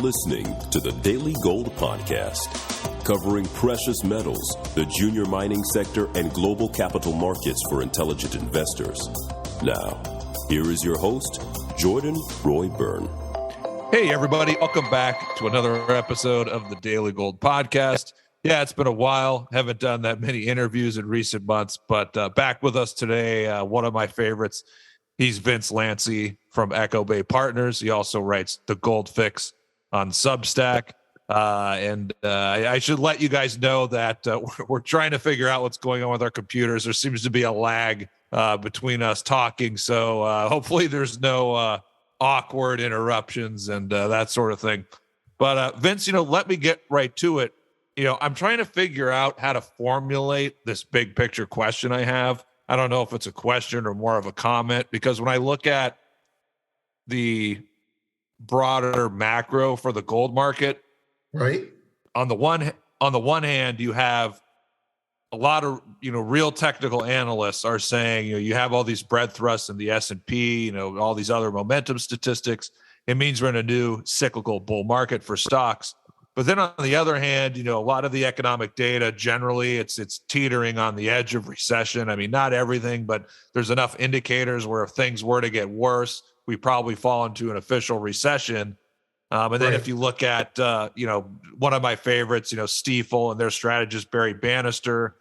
listening to the Daily Gold Podcast, covering precious metals, the junior mining sector, and global capital markets for intelligent investors. Now, here is your host, Jordan Roy-Byrne. Hey, everybody. Welcome back to another episode of the Daily Gold Podcast. Yeah, it's been a while. Haven't done that many interviews in recent months, but back with us today, one of my favorites. He's Vince Lanci from Echo Bay Partners. He also writes The Gold Fix on Substack. I should let you guys know that we're trying to figure out what's going on with our computers. There seems to be a lag between us talking, so hopefully there's no awkward interruptions and that sort of thing. But Vince, let me get right to it. I'm trying to figure out how to formulate this big picture question I have. I don't know if it's a question or more of a comment, because when I look at the broader macro for the gold market, right? On the one hand, you have a lot of real technical analysts are saying you have all these bread thrusts in the S&P, all these other momentum statistics. It means we're in a new cyclical bull market for stocks. But then on the other hand, a lot of the economic data, generally it's teetering on the edge of recession. I mean, not everything, but there's enough indicators where if things were to get worse, we probably fall into an official recession. And then if you look at, one of my favorites, Stifel and their strategist, Barry Bannister,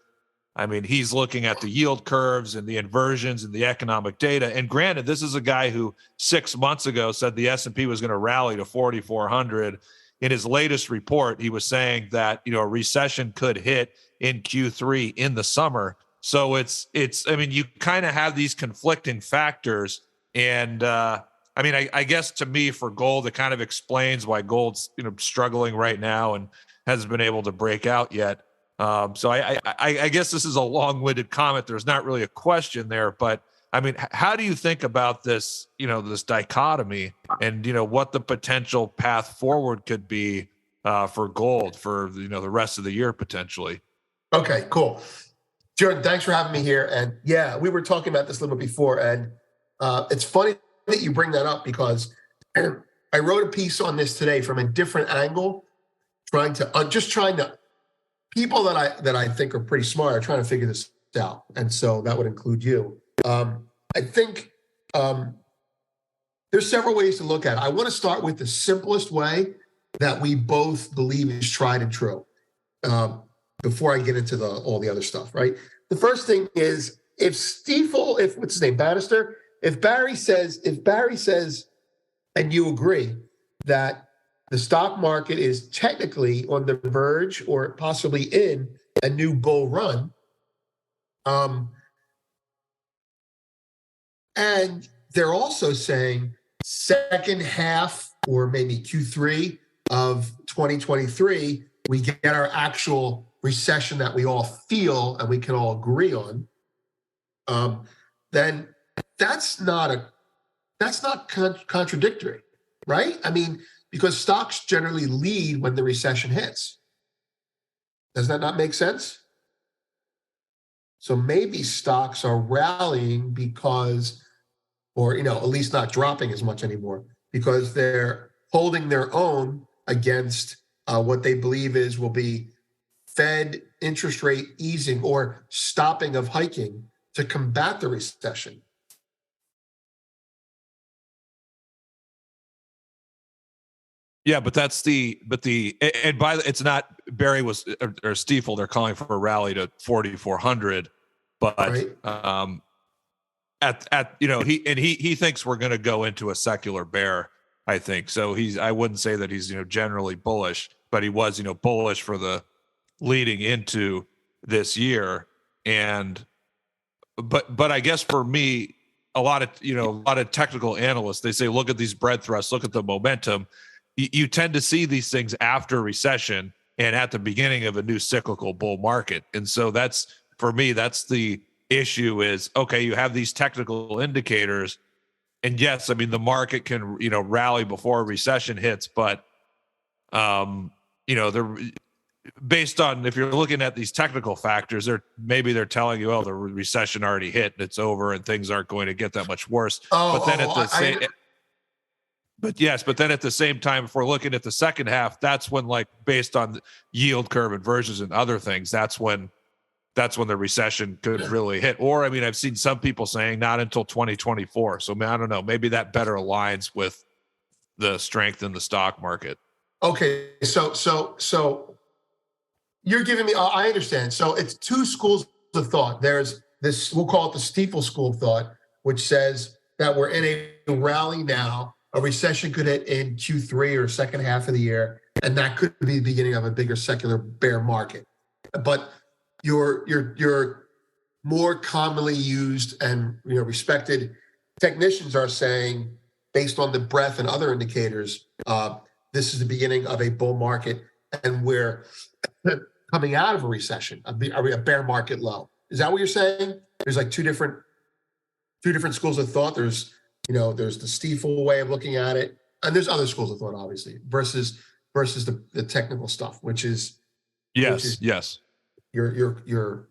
I mean, he's looking at the yield curves and the inversions and the economic data. And granted, this is a guy who 6 months ago said the S&P was going to rally to 4,400. In his latest report, he was saying that, a recession could hit in Q3 in the summer. So you kind of have these conflicting factors. And I guess to me for gold, it kind of explains why gold's, struggling right now and hasn't been able to break out yet. So I guess this is a long-winded comment. There's not really a question there, but how do you think about this, this dichotomy and, what the potential path forward could be for gold for, the rest of the year potentially? Okay, cool. Jordan, thanks for having me here. And yeah, we were talking about this a little bit before. And it's funny that you bring that up because I wrote a piece on this today from a different angle, trying to people that I think are pretty smart are trying to figure this out. And so that would include you. I think there's several ways to look at it. I want to start with the simplest way that we both believe is tried and true before I get into all the other stuff, right? The first thing is what's his name, Bannister, if Barry says, and you agree that the stock market is technically on the verge or possibly in a new bull run, and they're also saying second half or maybe Q3 of 2023, we get our actual recession that we all feel and we can all agree on. Then that's not contradictory, right? Because stocks generally lead when the recession hits. Does that not make sense? So maybe stocks are rallying because, or at least not dropping as much anymore, because they're holding their own against what they believe will be Fed interest rate easing or stopping of hiking to combat the recession. Yeah, but it's not Barry or Stifel. They're calling for a rally to 4,400, but right. He thinks we're going to go into a secular bear. I think so. I wouldn't say that he's generally bullish, but he was bullish for the leading into this year. But I guess for me, a lot of technical analysts, they say look at these bread thrusts, look at the momentum. You tend to see these things after recession and at the beginning of a new cyclical bull market. And so that's the issue is, okay, you have these technical indicators and yes, the market can, rally before a recession hits, but, they're based on, if you're looking at these technical factors, they're telling you, oh, the recession already hit and it's over and things aren't going to get that much worse. But then at the same, But yes, but then at the same time, if we're looking at the second half, that's when, like, based on the yield curve inversions and other things, that's when the recession could really hit. Or, I mean, I've seen some people saying not until 2024. So I don't know, maybe that better aligns with the strength in the stock market. Okay, so you're giving me, I understand. So it's two schools of thought. There's this, we'll call it the Stiefel school of thought, which says that we're in a rally now. A recession could hit in Q3 or second half of the year, and that could be the beginning of a bigger secular bear market. But your more commonly used and respected technicians are saying, based on the breadth and other indicators, this is the beginning of a bull market, and we're coming out of a recession, a bear market low. Is that what you're saying? There's like two different schools of thought. There's the Stiefel way of looking at it, and there's other schools of thought, obviously, versus the technical stuff, which is yes. your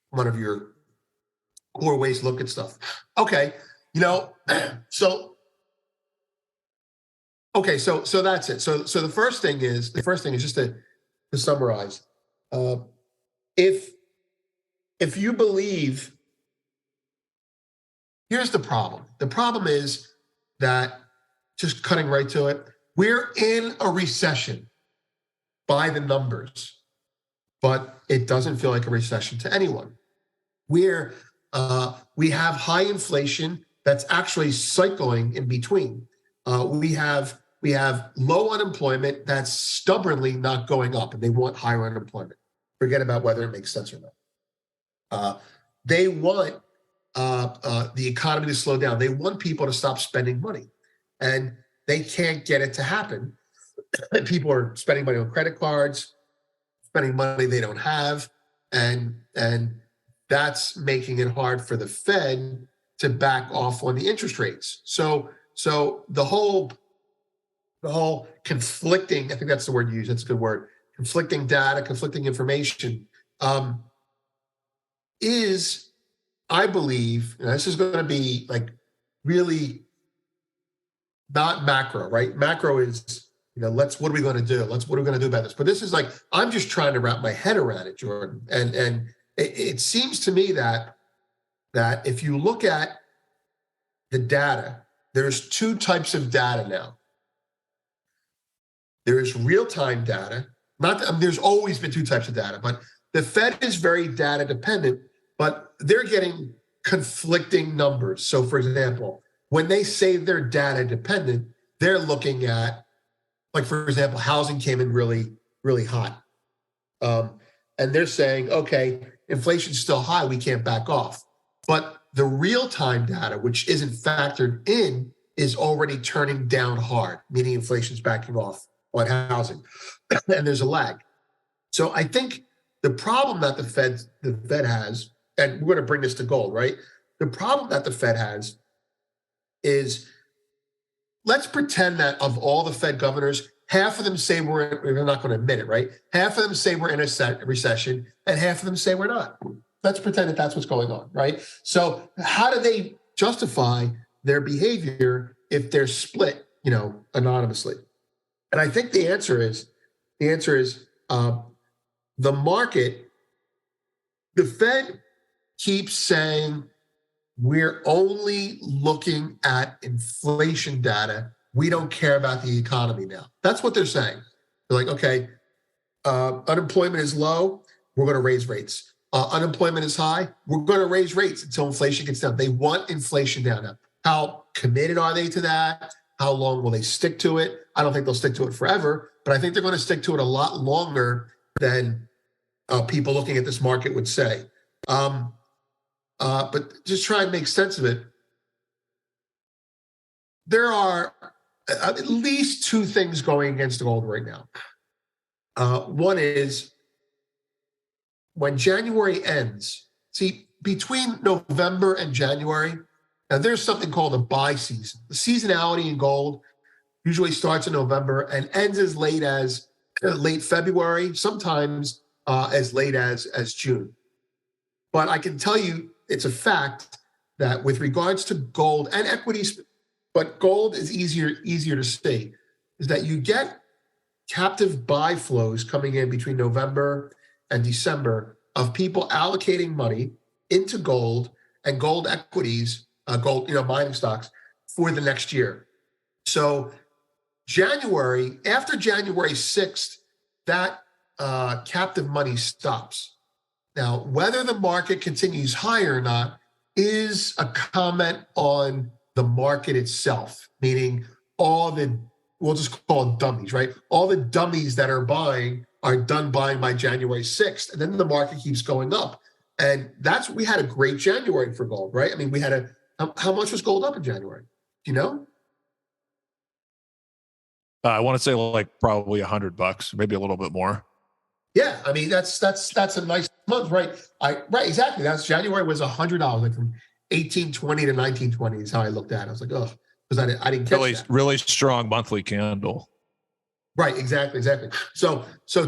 one of your core ways to look at stuff. Okay, so that's it. So the first thing is just to summarize. If you believe, here's the problem. The problem is that, just cutting right to it, we're in a recession by the numbers, but it doesn't feel like a recession to anyone. We have high inflation that's actually cycling in between. We have low unemployment that's stubbornly not going up, and they want higher unemployment. Forget about whether it makes sense or not. They want the economy to slow down. They want people to stop spending money, and they can't get it to happen. People are spending money on credit cards, spending money they don't have, and that's making it hard for the Fed to back off on the interest rates. So the whole conflicting, I think that's the word you use, that's a good word, conflicting data, conflicting information, is, I believe, this is going to be like really not macro, right? Macro is, what are we going to do? What are we going to do about this? But this is like, I'm just trying to wrap my head around it, Jordan. And it seems to me that if you look at the data, there's two types of data now. There is real-time data. There's always been two types of data, but the Fed is very data dependent, but they're getting conflicting numbers. So, for example, when they say they're data dependent, they're looking at, like, for example, housing came in really, really hot. And they're saying, okay, inflation's still high, we can't back off. But the real-time data, which isn't factored in, is already turning down hard, meaning inflation's backing off on housing. And there's a lag. So I think the problem that the Fed has, and we're going to bring this to gold, right? The problem that the Fed has is, let's pretend that of all the Fed governors, half of them say we're not going to admit it, right? Half of them say we're in a recession, and half of them say we're not. Let's pretend that that's what's going on, right? So how do they justify their behavior if they're split, anonymously? And I think the answer is the market. The Fed keeps saying we're only looking at inflation data. We don't care about the economy now. That's what they're saying. They're like, okay, unemployment is low, we're going to raise rates. Unemployment is high, we're going to raise rates until inflation gets down. They want inflation down now. How committed are they to that? How long will they stick to it? I don't think they'll stick to it forever, but I think they're going to stick to it a lot longer than people looking at this market would say. But just try and make sense of it. There are at least two things going against the gold right now. One is, when January ends, between November and January, now there's something called a buy season. The seasonality in gold usually starts in November and ends as late as late February, sometimes as late as June. But I can tell you, it's a fact that with regards to gold and equities but gold is easier to see, is that you get captive buy flows coming in between November and December of people allocating money into gold and gold equities, gold, mining stocks for the next year. So after January 6th, that captive money stops. Now, whether the market continues higher or not is a comment on the market itself, meaning we'll just call it dummies, right? All the dummies that are buying are done buying by January 6th, and then the market keeps going up. And we had a great January for gold, right? I mean, how much was gold up in January? Do you know? I want to say like probably $100, maybe a little bit more. Yeah, I mean that's a nice month, right? Right, exactly. That's January was $100, like from 1820 to 1920 is how I looked at it. I was like, oh, because I didn't catch that. Really strong monthly candle. Right, exactly. So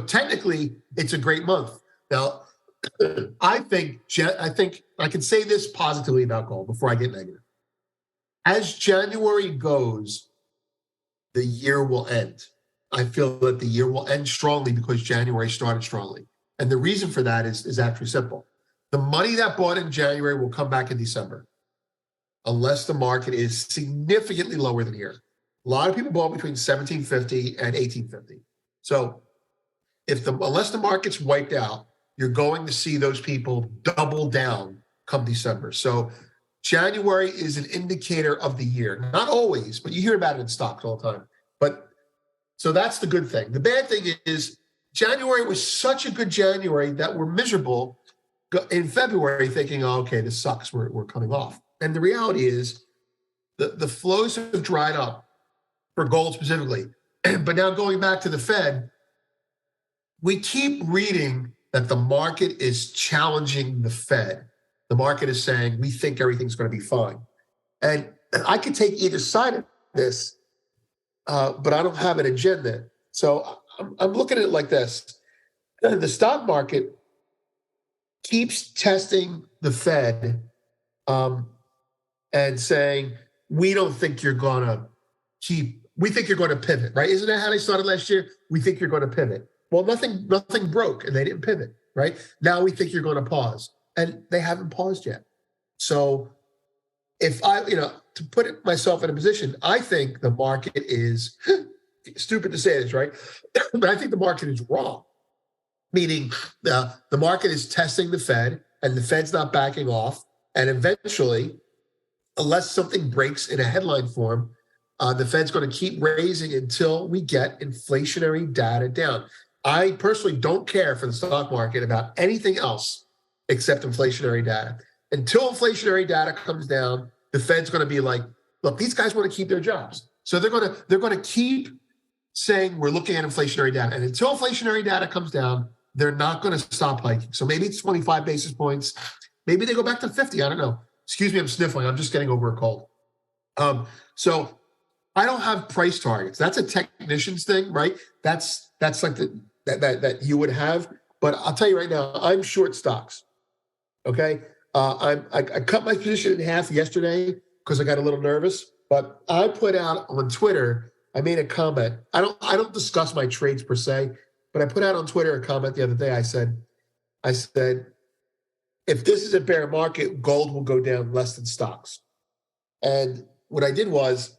technically, it's a great month. Now, I think I can say this positively about gold before I get negative. As January goes, the year will end. I feel that the year will end strongly because January started strongly. And the reason for that is actually simple. The money that bought in January will come back in December, unless the market is significantly lower than here. A lot of people bought between 1750 and 1850. So unless the market's wiped out, you're going to see those people double down come December. So January is an indicator of the year. Not always, but you hear about it in stocks all the time. So that's the good thing. The bad thing is January was such a good January that we're miserable in February thinking, oh, okay, this sucks. We're coming off. And the reality is the flows have dried up for gold specifically. But now going back to the Fed, we keep reading that the market is challenging the Fed. The market is saying, we think everything's going to be fine. And I could take either side of this, but I don't have an agenda. So I'm looking at it like this. The stock market keeps testing the Fed and saying, we think you're going to pivot, right? Isn't that how they started last year? We think you're going to pivot. Well, nothing broke and they didn't pivot, right? Now we think you're going to pause, and they haven't paused yet. So if to put myself in a position, I think the market is stupid to say this, right? But I think the market is wrong. Meaning the market is testing the Fed and the Fed's not backing off. And eventually, unless something breaks in a headline form, the Fed's going to keep raising until we get inflationary data down. I personally don't care for the stock market about anything else except inflationary data. Until inflationary data comes down, the Fed's going to be like, look, these guys want to keep their jobs. So they're going to keep saying we're looking at inflationary data. And until inflationary data comes down, they're not going to stop hiking. So maybe it's 25 basis points. Maybe they go back to 50. I don't know. Excuse me, I'm sniffling. I'm just getting over a cold. So I don't have price targets. That's a technician's thing, right? That's like that you would have. But I'll tell you right now, I'm short stocks. Okay. I cut my position in half yesterday because I got a little nervous. But I put out on Twitter, I made a comment. I don't discuss my trades per se, but I put out on Twitter a comment the other day. I said, if this is a bear market, gold will go down less than stocks. And what I did was,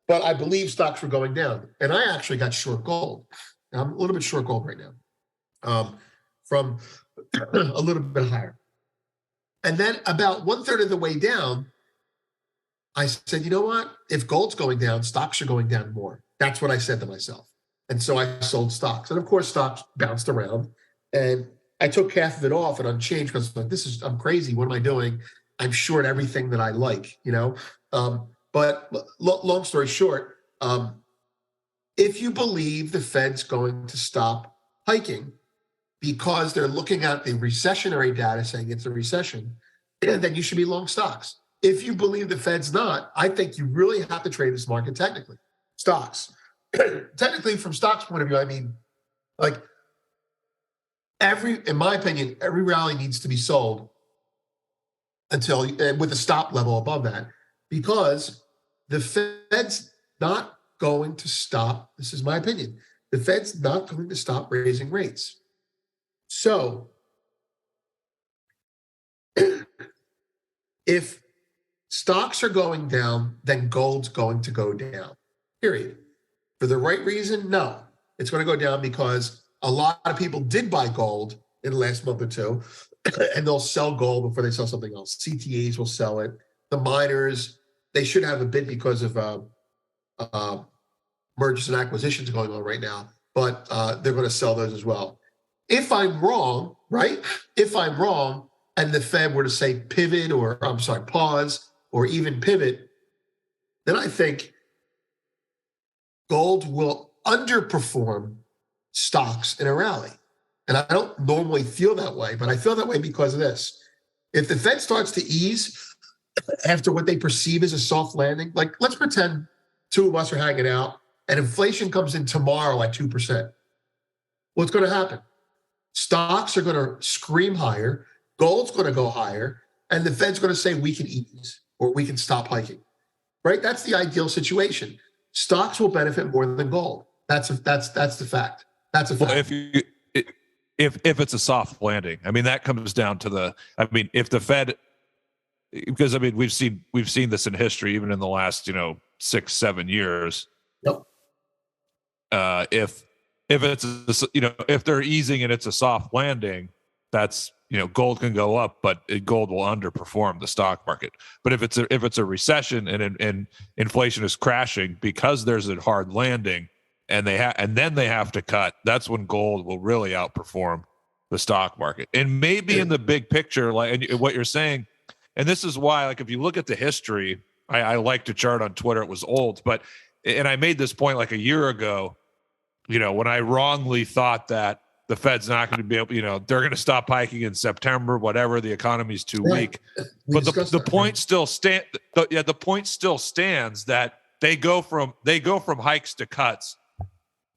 but I believe stocks were going down. And I actually got short gold. I'm a little bit short gold right now, from a little bit higher. And then about 1/3 of the way down, I said, you know what? If gold's going down, stocks are going down more. That's what I said to myself. And so I sold stocks. And of course, stocks bounced around. And I took half of it off and unchanged because I'm like, I'm crazy. What am I doing? I'm short everything that I like, But long story short, if you believe the Fed's going to stop hiking because they're looking at the recessionary data saying it's a recession, then you should be long stocks. If you believe the Fed's not, I think you really have to trade this market technically. Stocks. Technically, from stocks point of view, I mean, like in my opinion, every rally needs to be sold until with a stop level above that, because the Fed's not going to stop. This is my opinion. The Fed's not going to stop raising rates. So if stocks are going down, then gold's going to go down, period. For the right reason? No. It's going to go down because a lot of people did buy gold in the last month or two, and they'll sell gold before they sell something else. CTAs will sell it. The miners, they should have a bid because of mergers and acquisitions going on right now, but they're going to sell those as well. If I'm wrong, right? If I'm wrong, and the Fed were to say pivot, or I'm sorry, pause, or even pivot, then I think gold will underperform stocks in a rally. And I don't normally feel that way, but I feel that way because of this. If the Fed starts to ease after what they perceive as a soft landing, like let's pretend two of us are hanging out and inflation comes in tomorrow at 2%. What's going to happen? Stocks are going to scream higher, gold's going to go higher, and the Fed's going to say we can ease or we can stop hiking, right? That's the ideal situation. Stocks will benefit more than gold. That's the fact. That's a fact. Well, if it's a soft landing, I mean, that comes down to if the Fed, because I mean, we've seen this in history, even in the last 6-7 years. Yep. If it's if they're easing and it's a soft landing, that's gold can go up, but gold will underperform the stock market. But if it's a recession and inflation is crashing because there's a hard landing, and then they have to cut, that's when gold will really outperform the stock market. And maybe in the big picture, like what you're saying, and this is why, like if you look at the history, I liked a chart on Twitter. It was old, and I made this point like a year ago. When I wrongly thought that the Fed's not going to be able, they're going to stop hiking in September, whatever, the economy's too weak. But the point still stands. The point still stands that they go from hikes to cuts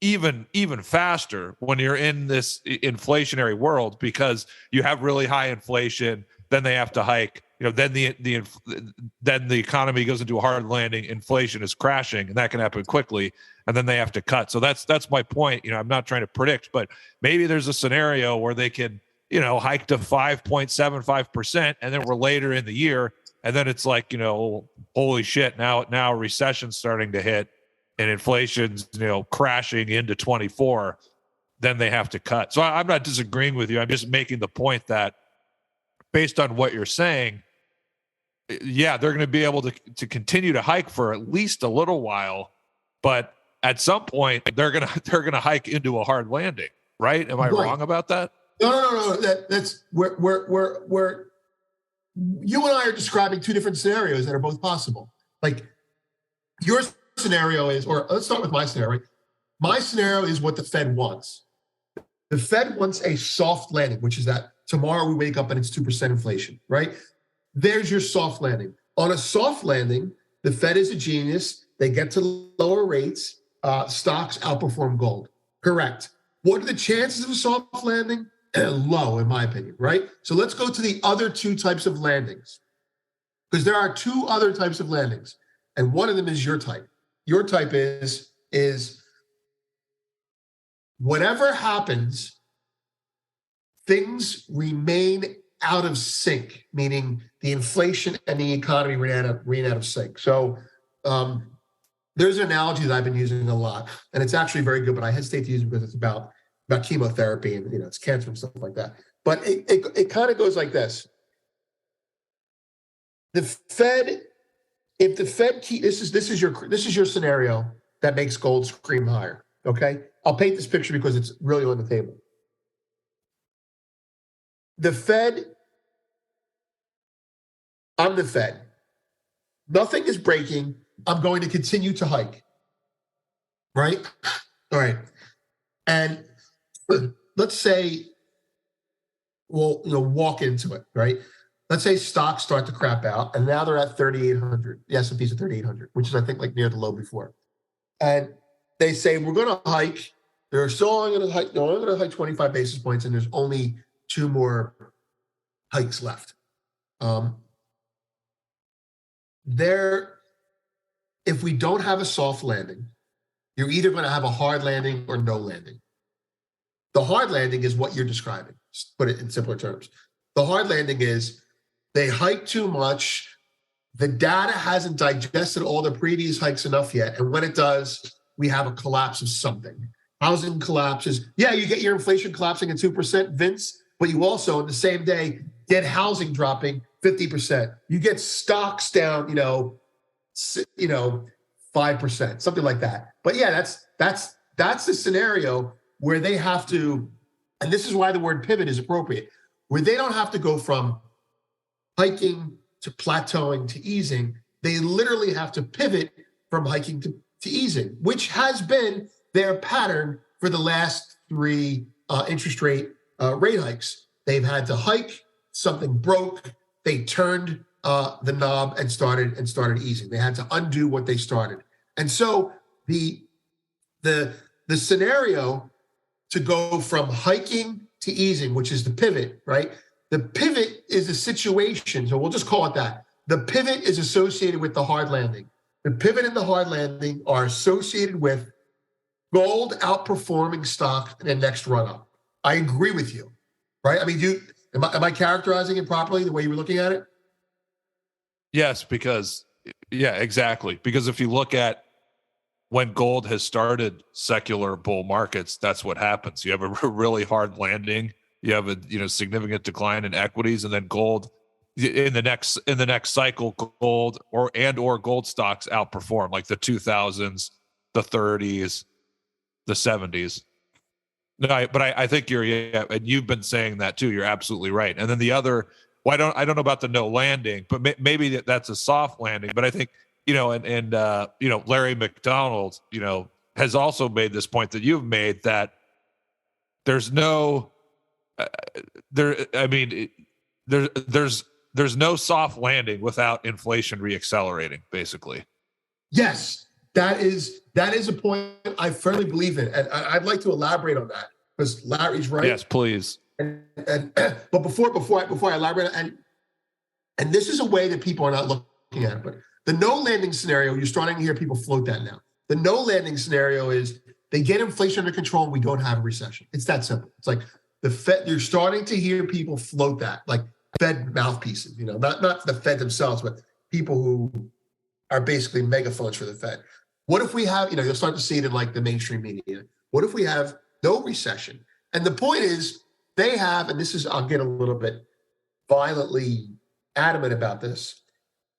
even faster when you're in this inflationary world, because you have really high inflation, then they have to hike. Then the economy goes into a hard landing, inflation is crashing, and that can happen quickly, and then they have to cut. So that's my point. I'm not trying to predict, but maybe there's a scenario where they can, hike to 5.75%, and then we're later in the year, and then it's like, holy shit, now recession's starting to hit, and inflation's, crashing into 24, then they have to cut. So I'm not disagreeing with you. I'm just making the point that based on what you're saying, yeah, they're going to be able to continue to hike for at least a little while, but at some point they're going to hike into a hard landing, right? Am I wrong about that? No. That's where you and I are describing two different scenarios that are both possible. Like your scenario is, or let's start with my scenario. My scenario is what the Fed wants. The Fed wants a soft landing, which is that tomorrow we wake up and it's 2% inflation, right? There's your soft landing. On a soft landing, the Fed is a genius. They get to lower rates. Stocks outperform gold. Correct. What are the chances of a soft landing? Low, in my opinion, right? So let's go to the other two types of landings, because there are two other types of landings, and one of them is your type. Your type is whatever happens, things remain out of sync, meaning the inflation and the economy ran out of sync. So there's an analogy that I've been using a lot, and it's actually very good, but I hesitate to use it because it's about chemotherapy and it's cancer and stuff like that. But it kind of goes like this. The Fed, if the Fed this is your scenario that makes gold scream higher. Okay, I'll paint this picture because it's really on the table. The Fed, I'm the Fed. Nothing is breaking. I'm going to continue to hike. Right? All right. And let's say we'll walk into it, right? Let's say stocks start to crap out, and now they're at 3,800. The S&P's at 3,800, which is, I think, like near the low before. And they say, we're going to hike. They're still only going to hike. They're only going to hike 25 basis points, and there's only 2 more hikes left. if we don't have a soft landing, you're either going to have a hard landing or no landing. The hard landing is what you're describing. Just put it in simpler terms. The hard landing is they hike too much. The data hasn't digested all the previous hikes enough yet. And when it does, we have a collapse of something. Housing collapses. Yeah, you get your inflation collapsing at 2%, Vince, but you also, in the same day, get housing dropping 50%. You get stocks down, 5%, something like that. But yeah, that's the scenario where they have to, and this is why the word pivot is appropriate, where they don't have to go from hiking to plateauing to easing. They literally have to pivot from hiking to easing, which has been their pattern for the last three interest rate hikes. They've had to hike, something broke, they turned the knob and started easing. They had to undo what they started. And so the scenario to go from hiking to easing, which is the pivot, right? The pivot is a situation, so we'll just call it that. The pivot is associated with the hard landing. The pivot and the hard landing are associated with gold outperforming stock in the next run up. I agree with you, right? I mean, am I characterizing it properly the way you were looking at it? Yes, exactly. Because if you look at when gold has started secular bull markets, that's what happens. You have a really hard landing. You have a significant decline in equities, and then gold in the next cycle, gold or gold stocks outperform, like the 2000s, the 30s, the 70s. No, but I think and you've been saying that too. You're absolutely right. And then the other, I don't know about the no landing, but maybe that's a soft landing. But I think Larry McDonald, has also made this point that you've made, that there's no there's no soft landing without inflation reaccelerating, basically. Yes, that is a point I firmly believe in, and I'd like to elaborate on that because Larry's right. Yes, please. But before I elaborate, and this is a way that people are not looking at it, but the no landing scenario, you're starting to hear people float that now. The no landing scenario is they get inflation under control and we don't have a recession. It's that simple. It's like the Fed, you're starting to hear people float that, like Fed mouthpieces, not the Fed themselves, but people who are basically megaphones for the Fed. What if we have, you'll start to see it in like the mainstream media. What if we have no recession? And the point is they have, and this is, I'll get a little bit violently adamant about this.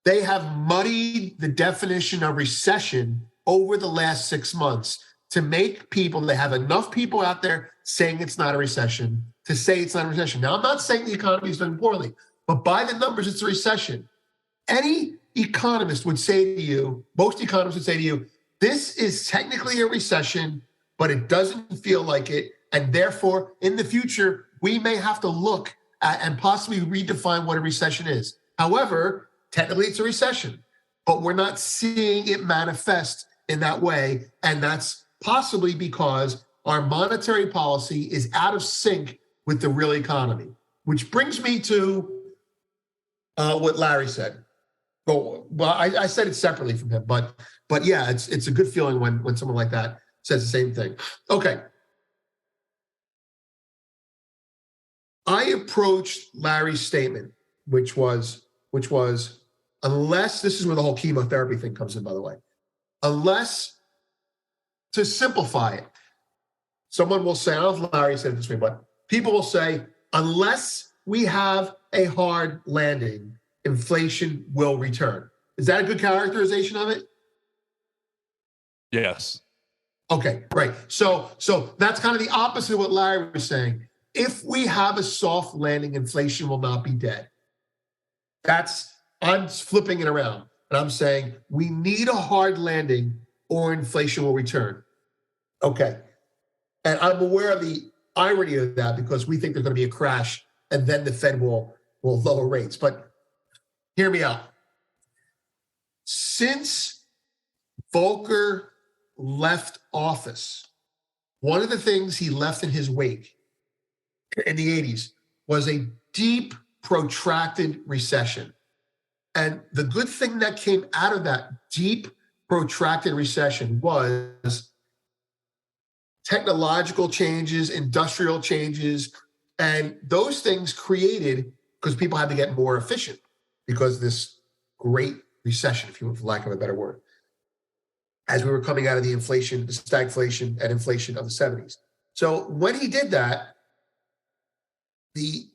They have muddied the definition of recession over the last 6 months to make people, they have enough people out there saying it's not a recession to say it's not a recession. Now, I'm not saying the economy is doing poorly, but by the numbers, it's a recession. Any economist would say to you, most economists would say to you, this is technically a recession, but it doesn't feel like it. And therefore, in the future, we may have to look at and possibly redefine what a recession is. However, technically it's a recession, but we're not seeing it manifest in that way. And that's possibly because our monetary policy is out of sync with the real economy, which brings me to what Larry said. Well, I said it separately from him, but yeah, it's a good feeling when someone like that says the same thing. Okay. I approached Larry's statement, which was, unless, this is where the whole chemotherapy thing comes in, by the way, unless, to simplify it, someone will say, I don't know if Larry said it this way, but people will say, unless we have a hard landing, inflation will return. Is that a good characterization of it? Yes. Okay, right. So that's kind of the opposite of what Larry was saying. If we have a soft landing, inflation will not be dead. I'm flipping it around. And I'm saying we need a hard landing or inflation will return. Okay. And I'm aware of the irony of that because we think there's going to be a crash and then the Fed will lower rates. But hear me out. Since Volcker left office, one of the things he left in his wake in the 80s was a deep, protracted recession. And the good thing that came out of that deep, protracted recession was technological changes, industrial changes, and those things created, because people had to get more efficient because of this great recession, if you want, for lack of a better word, as we were coming out of the inflation, the stagflation and inflation of the 70s. So when he did that, the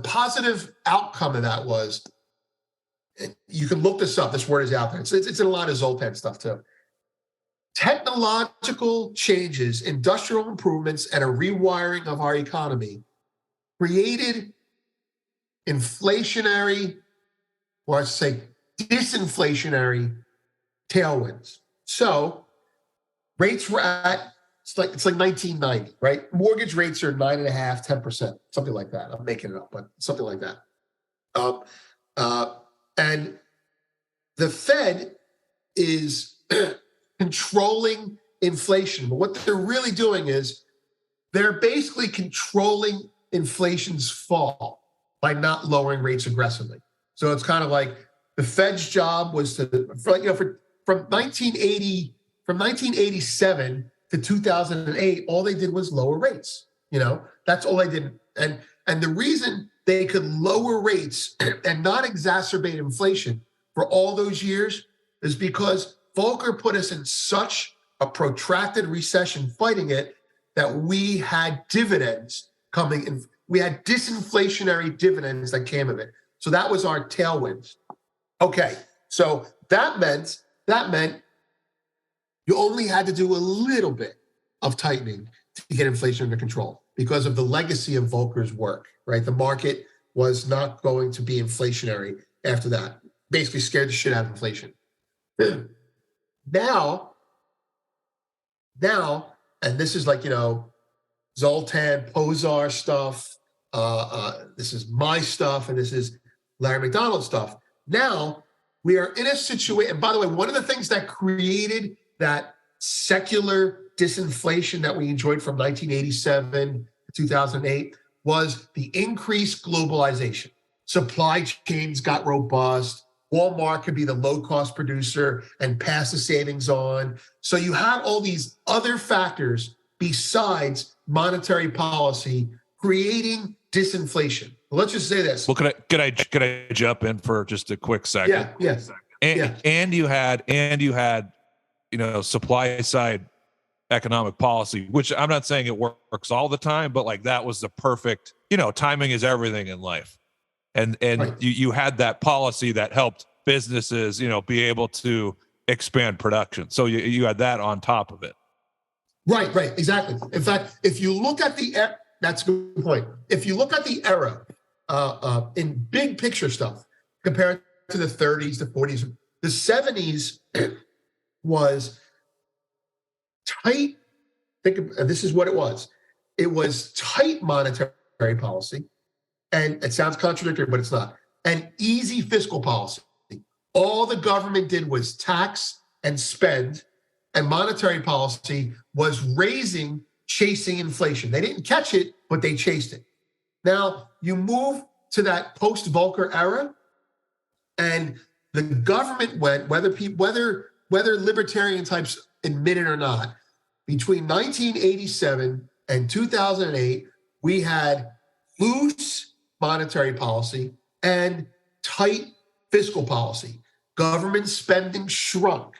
positive outcome of that was, you can look this up, this word is out there. It's in a lot of Zoltan stuff too. Technological changes, industrial improvements, and a rewiring of our economy created inflationary, or I should say disinflationary tailwinds. So rates were at, it's like 1990, right? Mortgage rates are 9.5%, 10%, something like that. I'm making it up, but something like that. And the Fed is controlling inflation. But what they're really doing is they're basically controlling inflation's fall by not lowering rates aggressively. So it's kind of like the Fed's job was to, from 1987 to 2008, all they did was lower rates. That's all they did. And the reason they could lower rates and not exacerbate inflation for all those years is because Volcker put us in such a protracted recession fighting it that we had dividends coming in. We had disinflationary dividends that came of it. So that was our tailwinds. Okay, so that meant you only had to do a little bit of tightening to get inflation under control because of the legacy of Volcker's work, right? The market was not going to be inflationary after that. Basically scared the shit out of inflation. Now, and this is like, Zoltan, Pozar stuff. This is my stuff, and this is Larry McDonald's stuff. Now, we are in a situation, and by the way, one of the things that created that secular disinflation that we enjoyed from 1987 to 2008 was the increased globalization. Supply chains got robust. Walmart could be the low-cost producer and pass the savings on. So you had all these other factors besides monetary policy creating disinflation. Let's just say this. Well, could I jump in for just a quick second? Yeah. Yes. And you had supply side economic policy, which I'm not saying it works all the time, but like that was the perfect. Timing is everything in life. And right. you had that policy that helped businesses, be able to expand production. So you had that on top of it. Right, exactly. In fact, if you look at that's a good point. If you look at the era in big picture stuff, compared to the 30s, the 40s, the 70s was tight. This is what it was. It was tight monetary policy. And it sounds contradictory, but it's not. And easy fiscal policy. All the government did was tax and spend, and monetary policy was chasing inflation. They didn't catch it, but they chased it. Now, you move to that post-Volcker era, and the government went, whether libertarian types admit it or not, between 1987 and 2008, we had loose monetary policy and tight fiscal policy. Government spending shrunk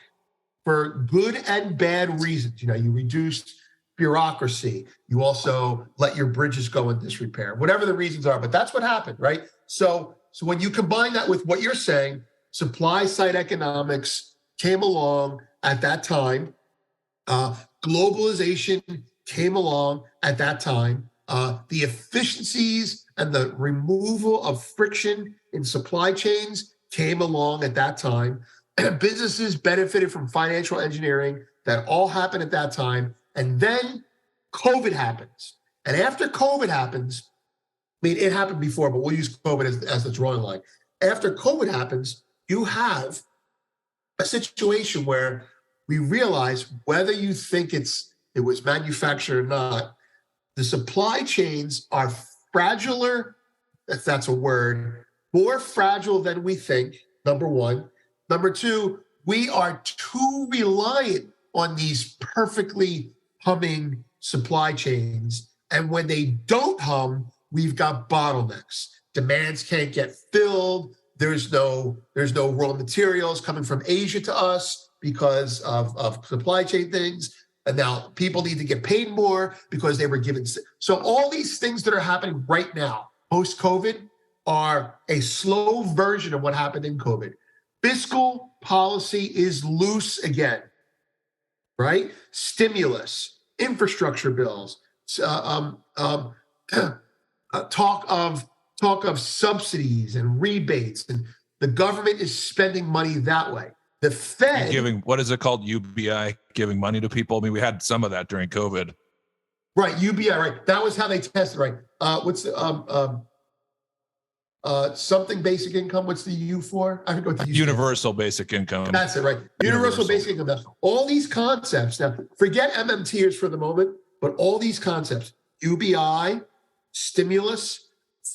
for good and bad reasons. You reduced bureaucracy. You also let your bridges go in disrepair, whatever the reasons are. But that's what happened, right? So when you combine that with what you're saying, supply side economics came along at that time. Globalization came along at that time. The efficiencies and the removal of friction in supply chains came along at that time. Businesses benefited from financial engineering. That all happened at that time. And then COVID happens. And after COVID happens, it happened before, but we'll use COVID as the drawing line. After COVID happens, you have a situation where we realize, whether you think it was manufactured or not, the supply chains are fragiler, if that's a word, more fragile than we think, number one. Number two, we are too reliant on these perfectly humming supply chains. And when they don't hum, we've got bottlenecks. Demands can't get filled. There's no raw materials coming from Asia to us because of supply chain things. And now people need to get paid more because they were given. So all these things that are happening right now, post-COVID, are a slow version of what happened in COVID. Fiscal policy is loose again, right? Stimulus, infrastructure bills, talk of subsidies and rebates, and the government is spending money that way. The Fed giving, what is it called? UBI, giving money to people. I mean, we had some of that during COVID. Right, UBI, right. That was how they tested, right? What's the something basic income? What's the U for? I forget what the U Universal basic income. That's it, right? Universal basic income. All these concepts. Now, forget MMTers for the moment, but all these concepts: UBI, stimulus,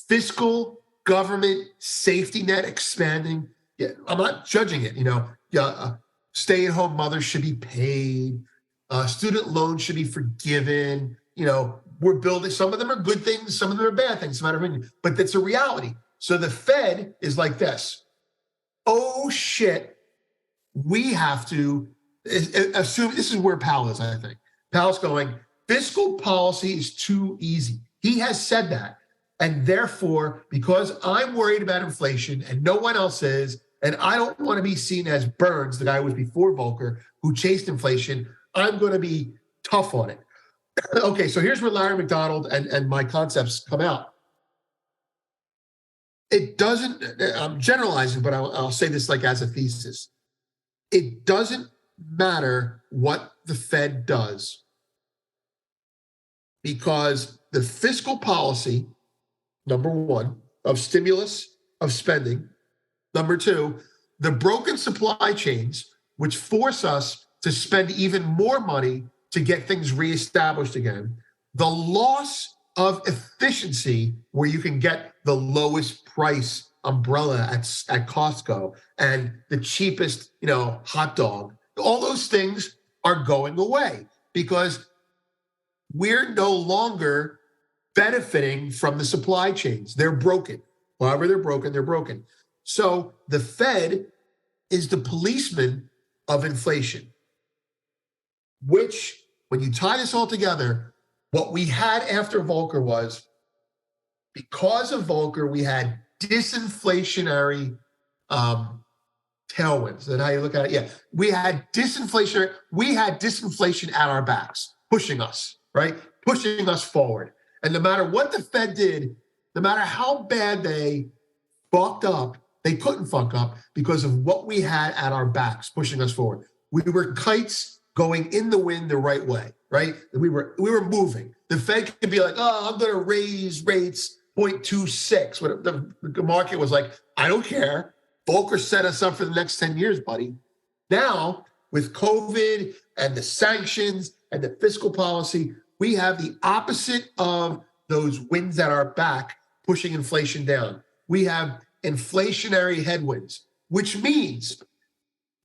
fiscal, government, safety net expanding. Yeah, I'm not judging it. Stay-at-home mothers should be paid. Student loans should be forgiven. We're building. Some of them are good things. Some of them are bad things. No matter, but that's a reality. So the Fed is like this. Oh shit! We have to assume this is where Powell is. I think Powell's going. Fiscal policy is too easy. He has said that. And therefore, because I'm worried about inflation and no one else is, and I don't want to be seen as Burns, the guy who was before Volcker, who chased inflation, I'm going to be tough on it. Okay, so here's where Larry McDonald and my concepts come out. It doesn't, I'm generalizing, but I'll say this like as a thesis. It doesn't matter what the Fed does, because the fiscal policy, number one, of stimulus, of spending. Number two, the broken supply chains, which force us to spend even more money to get things reestablished again. The loss of efficiency, where you can get the lowest price umbrella at Costco and the cheapest, hot dog. All those things are going away because we're no longer benefiting from the supply chains. They're broken. However they're broken, they're broken. So the Fed is the policeman of inflation, which, when you tie this all together, what we had after Volcker was, because of Volcker, we had disinflationary tailwinds. Is that how you look at it? Yeah. We had disinflation at our backs, pushing us, right? Pushing us forward. And no matter what the Fed did, no matter how bad they fucked up, they couldn't fuck up because of what we had at our backs, pushing us forward. We were kites going in the wind the right way, right? We were moving. The Fed could be like, oh, I'm going to raise rates 0.26. What the market was like, I don't care. Volcker set us up for the next 10 years, buddy. Now, with COVID and the sanctions and the fiscal policy, we have the opposite of those winds at our back pushing inflation down. We have inflationary headwinds, which means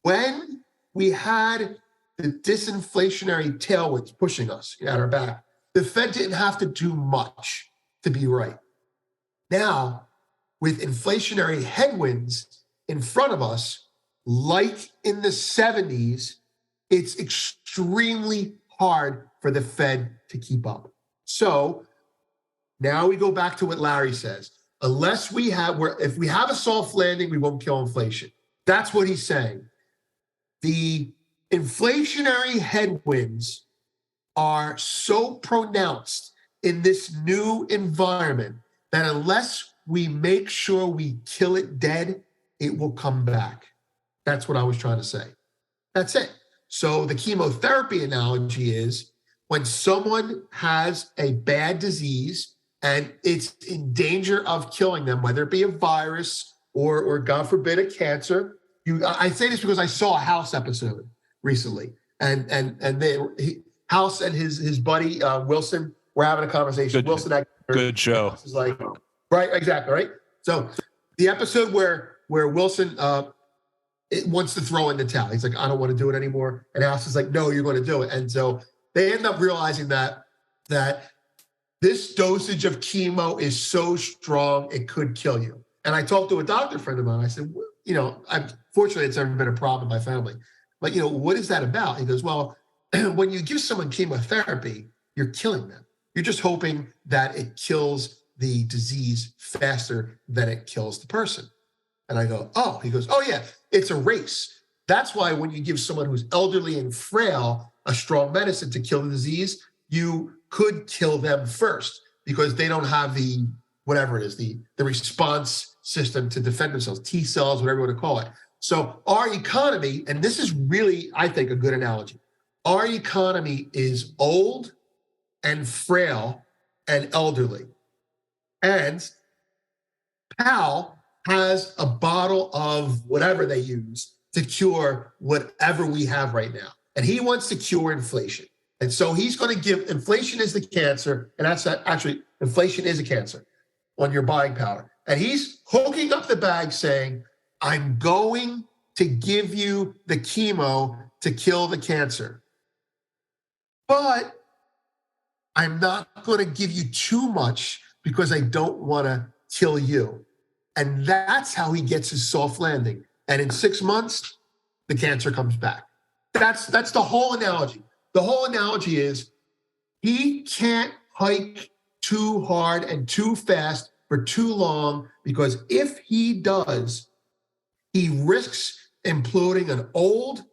when we had the disinflationary tailwinds pushing us at our back, the Fed didn't have to do much to be right. Now, with inflationary headwinds in front of us, like in the 70s, it's extremely hard for the Fed to keep up. So now we go back to what Larry says. If we have a soft landing, we won't kill inflation. That's what he's saying. The inflationary headwinds are so pronounced in this new environment that unless we make sure we kill it dead, it will come back. That's what I was trying to say. That's it. So the chemotherapy analogy is when someone has a bad disease and it's in danger of killing them, whether it be a virus or God forbid, a cancer. I say this because I saw a House episode recently, and House and his buddy Wilson were having a conversation. Good show. Is like, right, exactly, right. So the episode where Wilson it wants to throw in the towel. He's like, I don't want to do it anymore. And House is like, no, you're going to do it. And so they end up realizing that this dosage of chemo is so strong, it could kill you. And I talked to a doctor friend of mine. I said, fortunately, it's never been a problem in my family. But, what is that about? He goes, well, when you give someone chemotherapy, you're killing them. You're just hoping that it kills the disease faster than it kills the person. And I go, oh, he goes, oh yeah, it's a race. That's why when you give someone who's elderly and frail a strong medicine to kill the disease, you could kill them first because they don't have the, whatever it is, the response system to defend themselves, T cells, whatever you want to call it. So our economy, and this is really, I think, a good analogy. Our economy is old and frail and elderly. And Pal has a bottle of whatever they use to cure whatever we have right now. And he wants to cure inflation. And so he's going to give, inflation is the cancer, and that's actually, inflation is a cancer on your buying power. And he's hooking up the bag saying, I'm going to give you the chemo to kill the cancer. But I'm not going to give you too much because I don't want to kill you. And that's how he gets his soft landing. And in 6 months, the cancer comes back. That's the whole analogy. The whole analogy is he can't hike too hard and too fast for too long, because if he does, he risks imploding an old,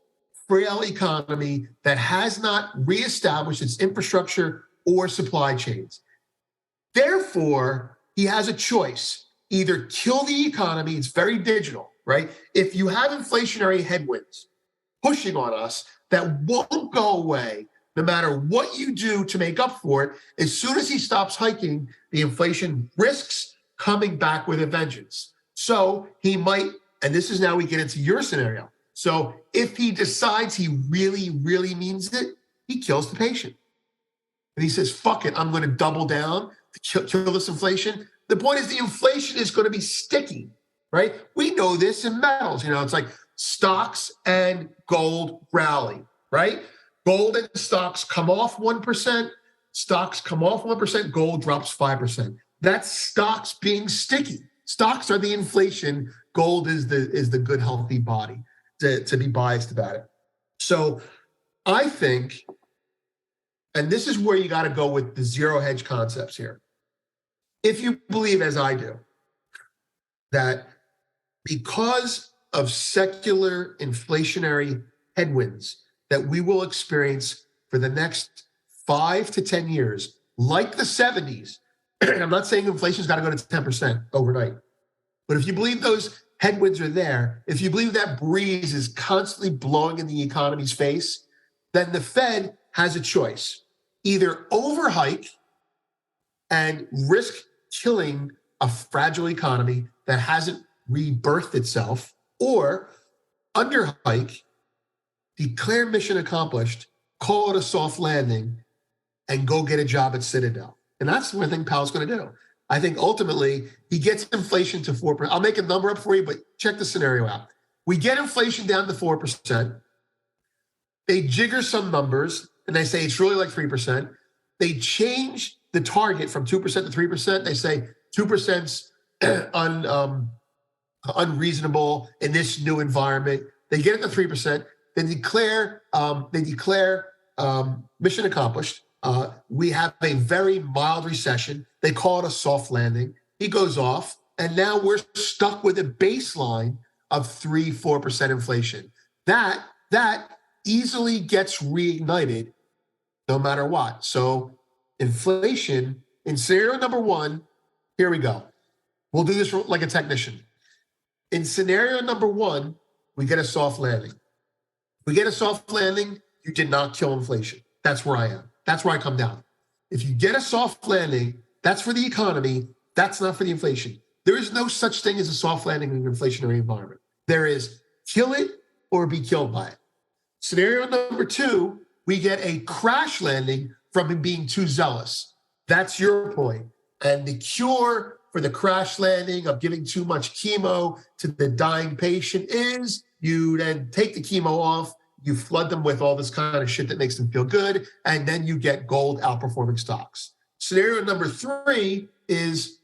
frail economy that has not reestablished its infrastructure or supply chains. Therefore, he has a choice. Either kill the economy, it's very digital, right? If you have inflationary headwinds pushing on us that won't go away, no matter what you do to make up for it, as soon as he stops hiking, the inflation risks coming back with a vengeance. So he might, and this is now we get into your scenario. So if he decides he really, really means it, he kills the patient. And he says, fuck it, I'm going to double down to kill this inflation. The point is the inflation is going to be sticky, right? We know this in metals. It's like stocks and gold rally, right? Gold and stocks come off 1%, stocks come off 1%, gold drops 5%. That's stocks being sticky. Stocks are the inflation, gold is the good, healthy body, to be biased about it. So I think, and this is where you got to go with the zero hedge concepts here. If you believe, as I do, that because of secular inflationary headwinds that we will experience for the next 5 to 10 years, like the 70s, I'm not saying inflation's got to go to 10% overnight, but if you believe those headwinds are there, if you believe that breeze is constantly blowing in the economy's face, then the Fed has a choice. Either overhike and risk killing a fragile economy that hasn't rebirthed itself, or underhike, declare mission accomplished, call it a soft landing, and go get a job at Citadel. And that's what I think Powell's going to do. I think ultimately he gets inflation to 4%. I'll make a number up for you, but check the scenario out. We get inflation down to 4%. They jigger some numbers, and they say it's really like 3%. They change the target from 2% to 3%. They say 2%'s unreasonable in this new environment. They get it to 3%. They declare mission accomplished. We have a very mild recession. They call it a soft landing. He goes off, and now we're stuck with a baseline of 3-4% inflation. That easily gets reignited no matter what. So inflation, in scenario number one, here we go. We'll do this like a technician. In scenario number one, we get a soft landing. We get a soft landing, you did not kill inflation. That's where I am. That's where I come down. If you get a soft landing, that's for the economy. That's not for the inflation. There is no such thing as a soft landing in an inflationary environment. There is kill it or be killed by it. Scenario number two, we get a crash landing from him being too zealous. That's your point. And the cure for the crash landing of giving too much chemo to the dying patient is You then take the chemo off, you flood them with all this kind of shit that makes them feel good, and then you get gold outperforming stocks. Scenario number 3 is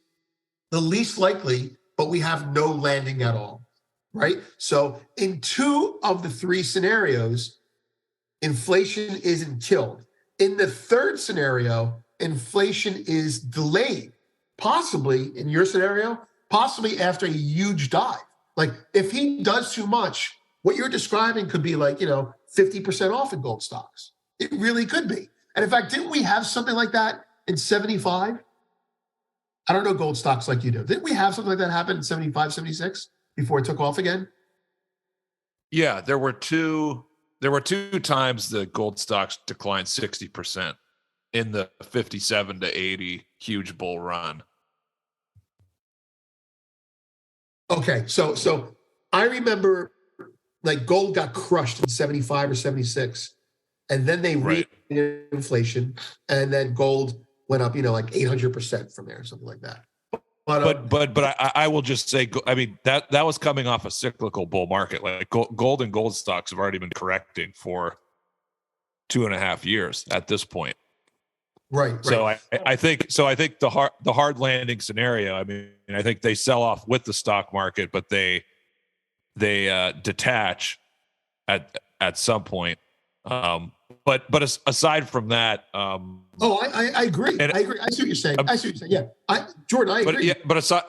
the least likely, but we have no landing at all, right? So in 2 of the 3 scenarios, inflation isn't killed. In the 3rd scenario, inflation is delayed, possibly in your scenario, possibly after a huge dive. Like if he does too much, what you're describing could be like, 50% off in gold stocks. It really could be. And in fact, didn't we have something like that in 75? I don't know gold stocks like you do. Didn't we have something like that happen in 75, 76 before it took off again? Yeah, there were two times the gold stocks declined 60% in the 57 to 80 huge bull run. Okay, so I remember like gold got crushed in 75 or 76, and then they Right. inflation, and then gold went up, like 800% from there, something like that. But I will just say, I mean, that was coming off a cyclical bull market. Like gold and gold stocks have already been correcting for 2.5 years at this point. Right. So I think the hard landing scenario, I mean, I think they sell off with the stock market, but they detach at some point. But aside from that, I agree. I agree. I see what you're saying. Yeah, Jordan, I agree. But aside,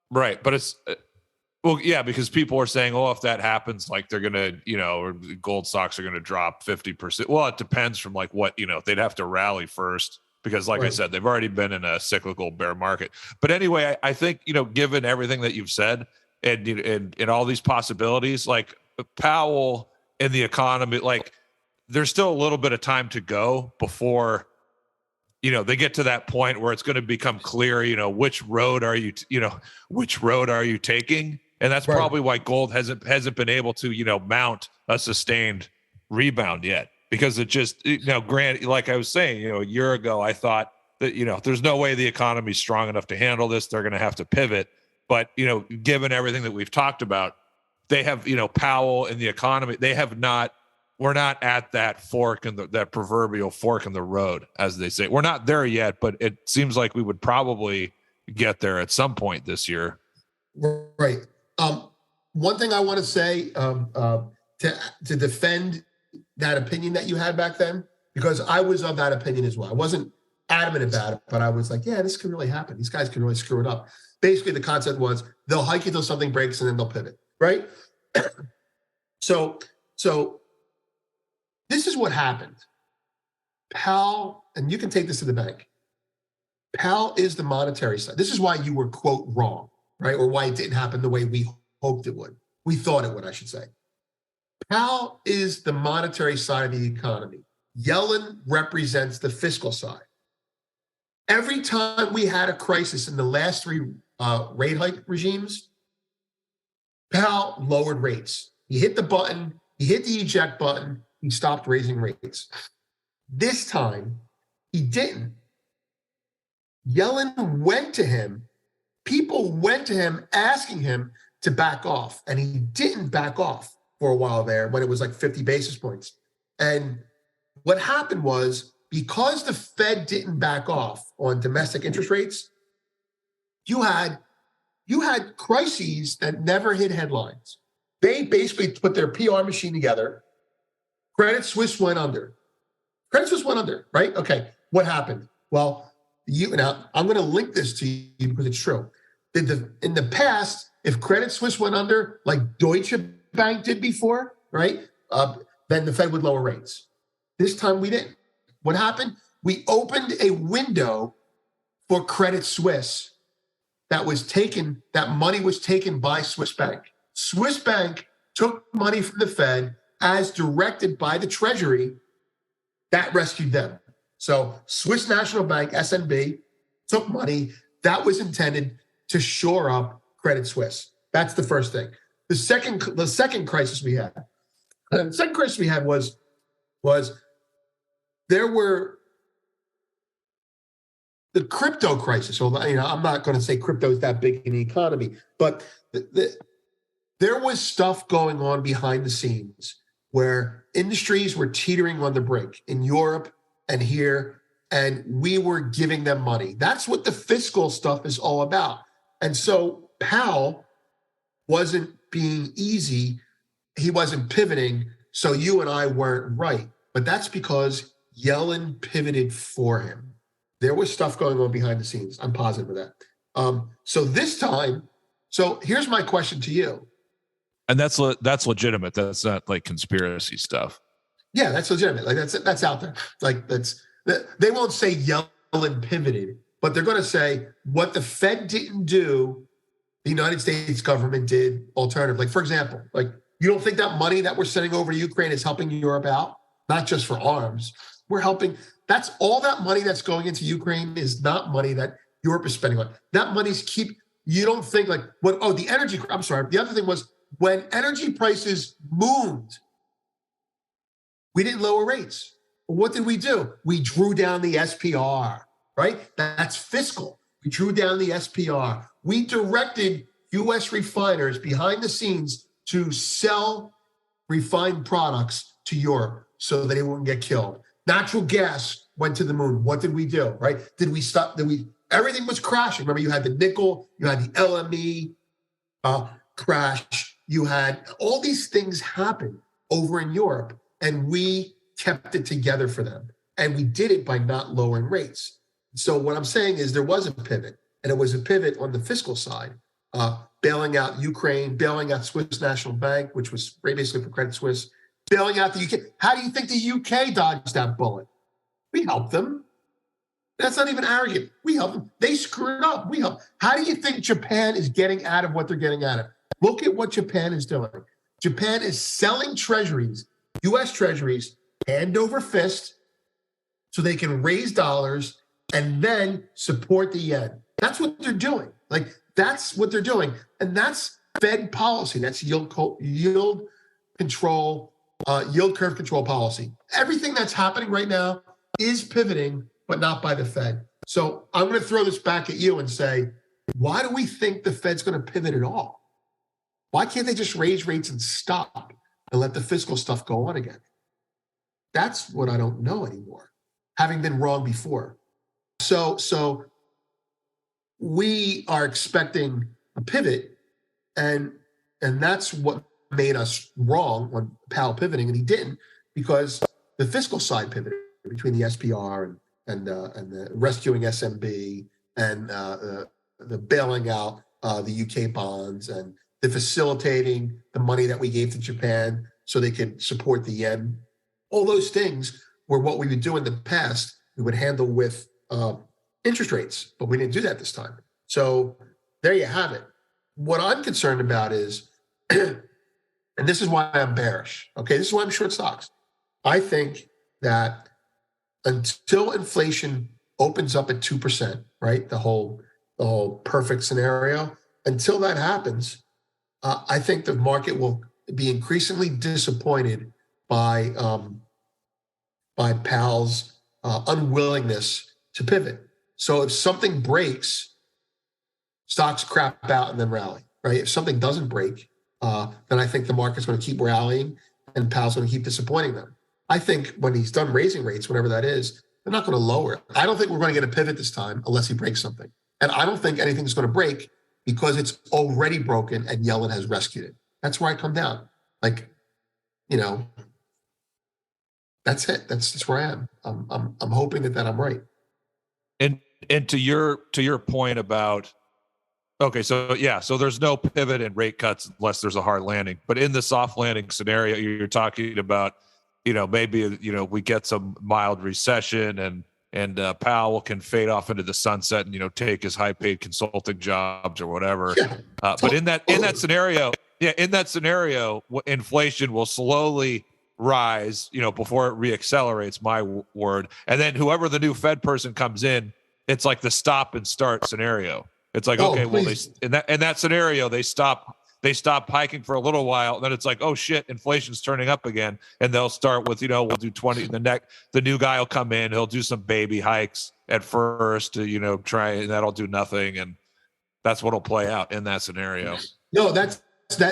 right? But it's because people are saying, if that happens, like they're gonna, gold stocks are gonna drop 50%. Well, it depends from like what they'd have to rally first because, like I said, they've already been in a cyclical bear market. But anyway, I think given everything that you've said and all these possibilities, like Powell and the economy, like there's still a little bit of time to go before they get to that point where it's going to become clear which road are you taking, and that's probably why gold hasn't been able to mount a sustained rebound yet, because it just grant, like I was saying, a year ago I thought that there's no way the economy's strong enough to handle this, they're going to have to pivot. But given everything that we've talked about, they have Powell and the economy, we're not at that fork in that proverbial fork in the road, as they say. We're not there yet, but it seems like we would probably get there at some point this year. Right. One thing I want to say to defend that opinion that you had back then, because I was of that opinion as well. I wasn't adamant about it, but I was like, yeah, this could really happen. These guys can really screw it up. Basically, the concept was they'll hike until something breaks and then they'll pivot, right? So this is what happened. Powell, and you can take this to the bank. Powell is the monetary side. This is why you were, quote, wrong, right? Or why it didn't happen the way we hoped it would. We thought it would, I should say. Powell is the monetary side of the economy. Yellen represents the fiscal side. Every time we had a crisis in the last 3 rate hike regimes, Powell lowered rates. He hit the button, he hit the eject button, he stopped raising rates. This time, he didn't. Yellen went to him. People went to him asking him to back off, and he didn't back off for a while there when it was like 50 basis points. And what happened was, because the Fed didn't back off on domestic interest rates, you had crises that never hit headlines. They basically put their PR machine together. Credit Suisse went under. Right? Okay, what happened? Well, now I'm going to link this to you because it's true. In the past, if Credit Suisse went under, like Deutsche Bank did before, right? Then the Fed would lower rates. This time we didn't. What happened? We opened a window for Credit Suisse that money was taken by Swiss Bank. Swiss Bank took money from the Fed as directed by the Treasury. That rescued them. So Swiss National Bank, SNB, took money that was intended to shore up Credit Suisse. That's the first thing. The second crisis we had, was there were the crypto crisis. So I'm not going to say crypto is that big in the economy, but there was stuff going on behind the scenes where industries were teetering on the brink in Europe and here, and we were giving them money. That's what the fiscal stuff is all about. And so Powell wasn't being easy. He wasn't pivoting. So you and I weren't right. But that's because Yellen pivoted for him. There was stuff going on behind the scenes. I'm positive of that. So this time, so here's my question to you. And that's legitimate. That's not like conspiracy stuff. Yeah, that's legitimate. Like that's out there. Like they won't say Yellen pivoted, but they're going to say what the Fed didn't do, the United States government did alternative. Like, for example, like, you don't think that money that we're sending over to Ukraine is helping Europe out? Not just for arms. We're helping. That's all that money that's going into Ukraine is not money that Europe is spending on. That money's you don't think like, the energy, I'm sorry. The other thing was when energy prices moved, we didn't lower rates. What did we do? We drew down the SPR, right? That's fiscal. We drew down the SPR. We directed U.S. refiners behind the scenes to sell refined products to Europe so that they wouldn't get killed. Natural gas went to the moon. What did we do, right? Did we stop? Everything was crashing. Remember, you had the nickel, you had the LME crash. You had all these things happen over in Europe, and we kept it together for them. And we did it by not lowering rates. So what I'm saying is there was a pivot, and it was a pivot on the fiscal side, bailing out Ukraine, bailing out Swiss National Bank, which was basically for Credit Suisse, bailing out the UK. How do you think the UK dodged that bullet? We helped them. That's not even arrogant. We helped them. They screwed up. We helped. How do you think Japan is getting out of what they're getting out of? Look at what Japan is doing. Japan is selling treasuries, U.S. treasuries, hand over fist, so they can raise dollars and then support the yen. That's what they're doing. Like, that's what they're doing. And that's Fed policy. That's yield control, yield curve control policy. Everything that's happening right now is pivoting, but not by the Fed. So I'm going to throw this back at you and say, why do we think the Fed's going to pivot at all? Why can't they just raise rates and stop and let the fiscal stuff go on again? That's what I don't know anymore, having been wrong before. So we are expecting a pivot, and that's what made us wrong on Powell pivoting, and he didn't, because the fiscal side pivoted between the SPR and the rescuing SMB and the bailing out the UK bonds and the facilitating the money that we gave to Japan so they could support the yen. All those things were what we would do in the past. We would handle with interest rates, but we didn't do that this time. So there you have it. What I'm concerned about is, and this is why I'm bearish, okay? This is why I'm short stocks. I think that until inflation opens up at 2%, right? The whole perfect scenario, until that happens, I think the market will be increasingly disappointed by Powell's unwillingness to pivot. So if something breaks, stocks crap out and then rally, right? If something doesn't break, then I think the market's going to keep rallying and Powell's going to keep disappointing them. I think when he's done raising rates, whatever that is, they're not going to lower it. I don't think we're going to get a pivot this time unless he breaks something. And I don't think anything's going to break because it's already broken and Yellen has rescued it. That's where I come down. Like, that's it. That's where I am. I'm hoping that I'm right. And to your point about, okay, so there's no pivot and rate cuts unless there's a hard landing. But in the soft landing scenario, you're talking about, maybe we get some mild recession and Powell can fade off into the sunset and take his high paid consulting jobs or whatever. Yeah. But in that scenario, inflation will slowly rise, before it reaccelerates, my word. And then whoever the new Fed person comes in, it's like the stop and start scenario. It's like, okay, please. Well, in that scenario, they stop hiking for a little while. And then it's like, oh shit, inflation's turning up again. And they'll start with, we'll do 20. The new guy will come in, he'll do some baby hikes at first to, try, and that'll do nothing. And that's what'll play out in that scenario. No, that's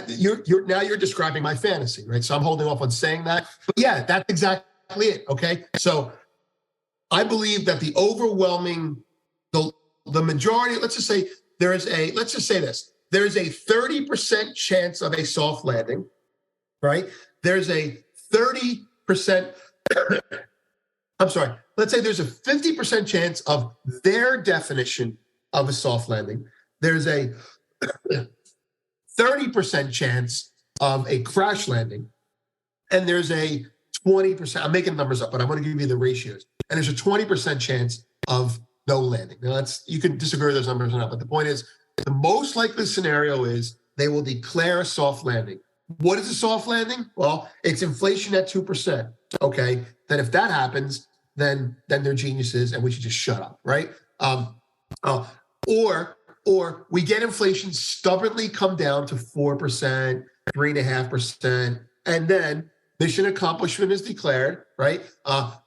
you're describing my fantasy, right? So I'm holding off on saying that. But yeah, that's exactly it. Okay. So I believe that the overwhelming, the majority, let's just say this, there's a 30% chance of a soft landing, right? There's a 30%, I'm sorry, let's say there's a 50% chance of their definition of a soft landing. There's a 30% chance of a crash landing. And there's a 20%, I'm making numbers up, but I'm going to give you the ratios. And there's a 20% chance of no landing. Now, you can disagree with those numbers or not, but the point is, the most likely scenario is they will declare a soft landing. What is a soft landing? Well, it's inflation at 2%. Okay, then if that happens, then they're geniuses and we should just shut up, right? Or we get inflation stubbornly come down to 4%, 3.5%, and then mission accomplishment is declared, right?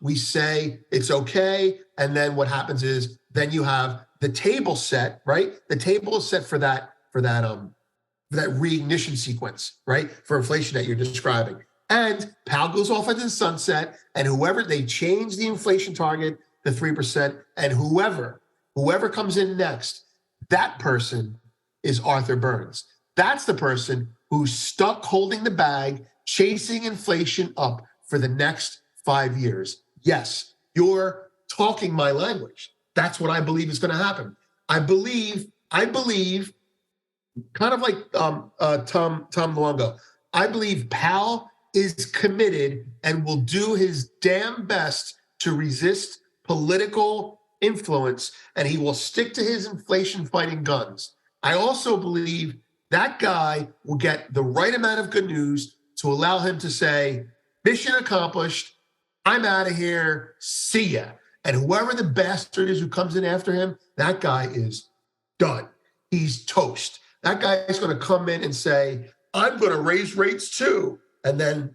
We say it's okay, and then what happens is then you have the table set, right? The table is set for that reignition sequence, right? For inflation that you're describing. And Powell goes off into the sunset, and they change the inflation target to 3%, and whoever comes in next, that person is Arthur Burns. That's the person who's stuck holding the bag, chasing inflation up for the next 5 years. Yes, you're talking my language. That's what I believe is going to happen. I believe, kind of like Tom Luongo, I believe Powell is committed and will do his damn best to resist political influence, and he will stick to his inflation-fighting guns. I also believe that guy will get the right amount of good news to allow him to say, mission accomplished, I'm out of here, see ya. And whoever the bastard is who comes in after him, that guy is done. He's toast. That guy is going to come in and say, I'm going to raise rates too. And then,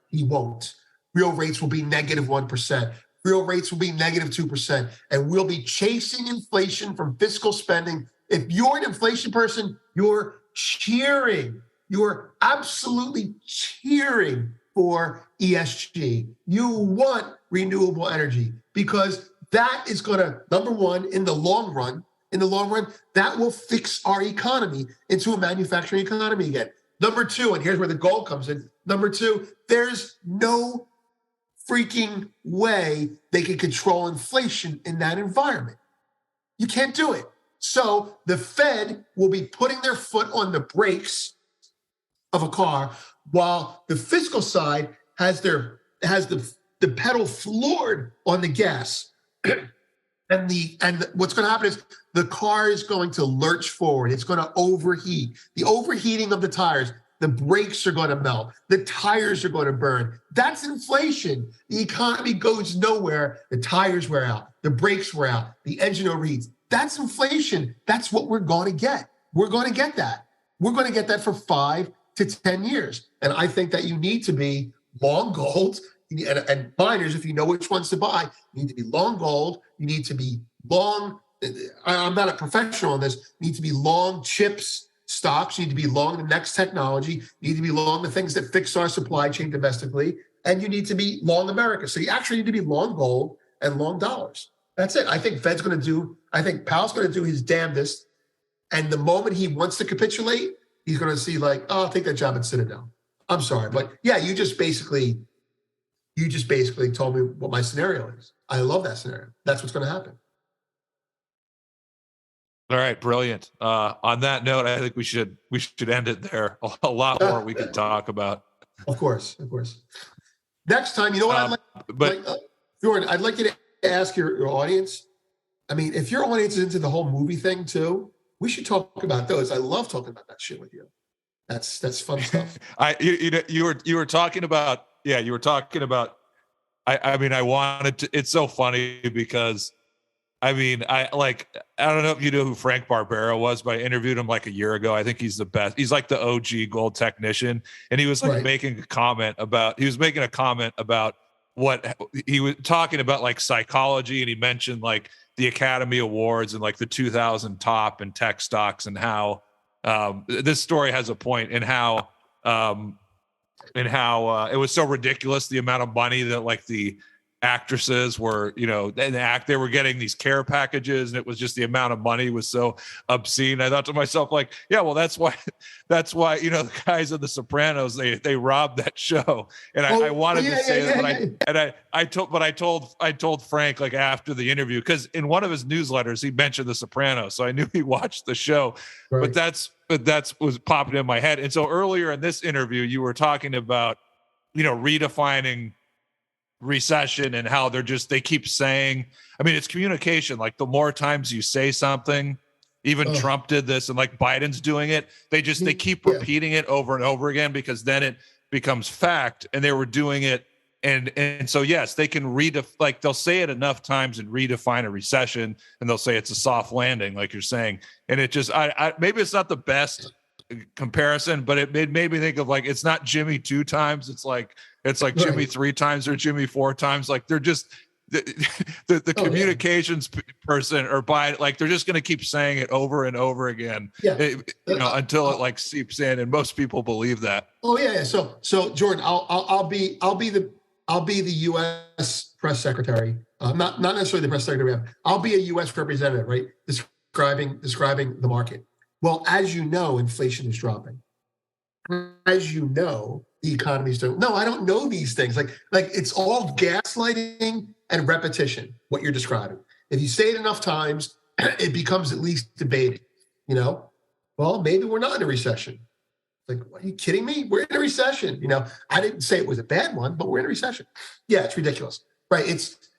he won't. Real rates will be -1%. Real rates will be -2%. And we'll be chasing inflation from fiscal spending. If you're an inflation person, you're cheering. You're absolutely cheering for ESG. You want renewable energy because that is going to, number one, in the long run, that will fix our economy into a manufacturing economy again. Number two, and here's where the gold comes in. Number two, there's no freaking way they can control inflation in that environment. You can't do it. So the Fed will be putting their foot on the brakes of a car while the fiscal side has the pedal floored on the gas. And what's going to happen is the car is going to lurch forward. It's going to overheat. The overheating of the tires, the brakes are going to melt. The tires are going to burn. That's inflation. The economy goes nowhere. The tires wear out. The brakes wear out. The engine overheats. That's inflation. That's what we're going to get. We're going to get that. We're going to get that for 5 to 10 years. And I think that you need to be long gold. And miners, if you know which ones to buy, you need to be long gold. You need to be long. I'm not a professional on this. You need to be long chips stocks. You need to be long the next technology. You need to be long the things that fix our supply chain domestically. And you need to be long America. So you actually need to be long gold and long dollars. That's it. I think Powell's going to do his damnedest. And the moment he wants to capitulate, he's going to see I'll take that job at Citadel. I'm sorry. But yeah, you just basically told me what my scenario is. I love that scenario. That's what's going to happen. All right, brilliant. On that note, I think we should end it there. A lot more we could talk about. Of course. Next time, you know what Jordan, I'd like you to ask your audience. I mean, if your audience is into the whole movie thing too, we should talk about those. I love talking about that shit with you. That's fun stuff. You were talking about. I wanted to. It's so funny because, I don't know if you know who Frank Barbera was, but I interviewed him a year ago. I think he's the best. He's like the OG gold technician, and he was making a comment about what he was talking about, psychology, and he mentioned the Academy Awards and the 2000 top and tech stocks and how this story has a point in how it was so ridiculous, the amount of money that like the actresses were, they were getting these care packages, and it was just the amount of money was so obscene. I thought to myself, like, yeah, well, that's why the guys of The Sopranos, they robbed that show. And I wanted to say that, I told Frank, like, after the interview, because in one of his newsletters he mentioned The Sopranos, so I knew he watched the show. Right. But that's was popping in my head. And so earlier in this interview, you were talking about, redefining recession and how they keep saying, I mean, it's communication. Like, the more times you say something, even Trump did this, and like Biden's doing it, they keep repeating it over and over again, because then it becomes fact. And they were doing it. And so, yes, they can they'll say it enough times and redefine a recession, and they'll say it's a soft landing, like you're saying. And it just, maybe it's not the best comparison, but it made me think of, like, it's not Jimmy 2 times. It's like Jimmy 3 times or Jimmy 4 times. Like, they're just the communications person or like, they're just going to keep saying it over and over again, until it like seeps in, and most people believe that. Oh yeah. So Jordan, I'll be the U.S. press secretary. Not necessarily the press secretary we have. I'll be a U.S. representative, right? Describing the market. Well, as you know, inflation is dropping. As you know, the economy's doing. No, I don't know these things. Like it's all gaslighting and repetition, what you're describing. If you say it enough times, it becomes at least debated. Well, maybe we're not in a recession. Like, are you kidding me? We're in a recession. I didn't say it was a bad one, but we're in a recession. Yeah, it's ridiculous, right?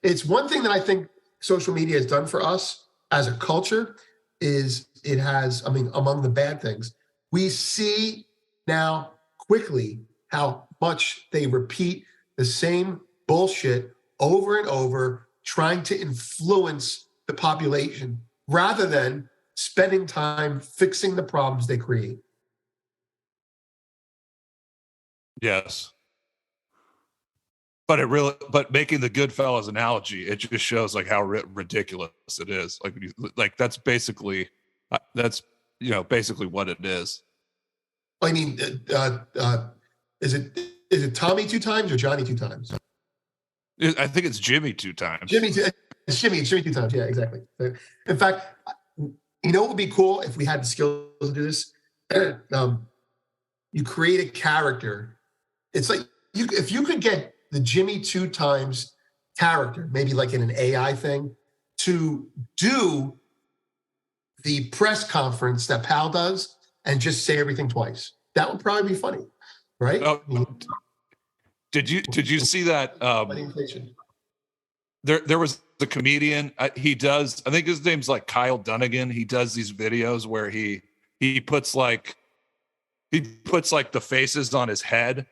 It's one thing that I think social media has done for us as a culture is it has, among the bad things, we see now quickly how much they repeat the same bullshit over and over, trying to influence the population rather than spending time fixing the problems they create. Yes. But making the Goodfellas analogy, it just shows like how ridiculous it is. Like, that's basically what it is. I mean, is it Tommy 2 times or Johnny 2 times? I think it's Jimmy 2 times. It's Jimmy 2 times. Yeah, exactly. In fact, what would be cool if we had the skills to do this? You create a character. It's like if you could get the Jimmy 2 times character, maybe like in an AI thing, to do the press conference that Pal does and just say everything twice. That would probably be funny, right? Did you see that? There was the comedian. He does. I think his name's like Kyle Dunnigan. He does these videos where he puts like the faces on his head,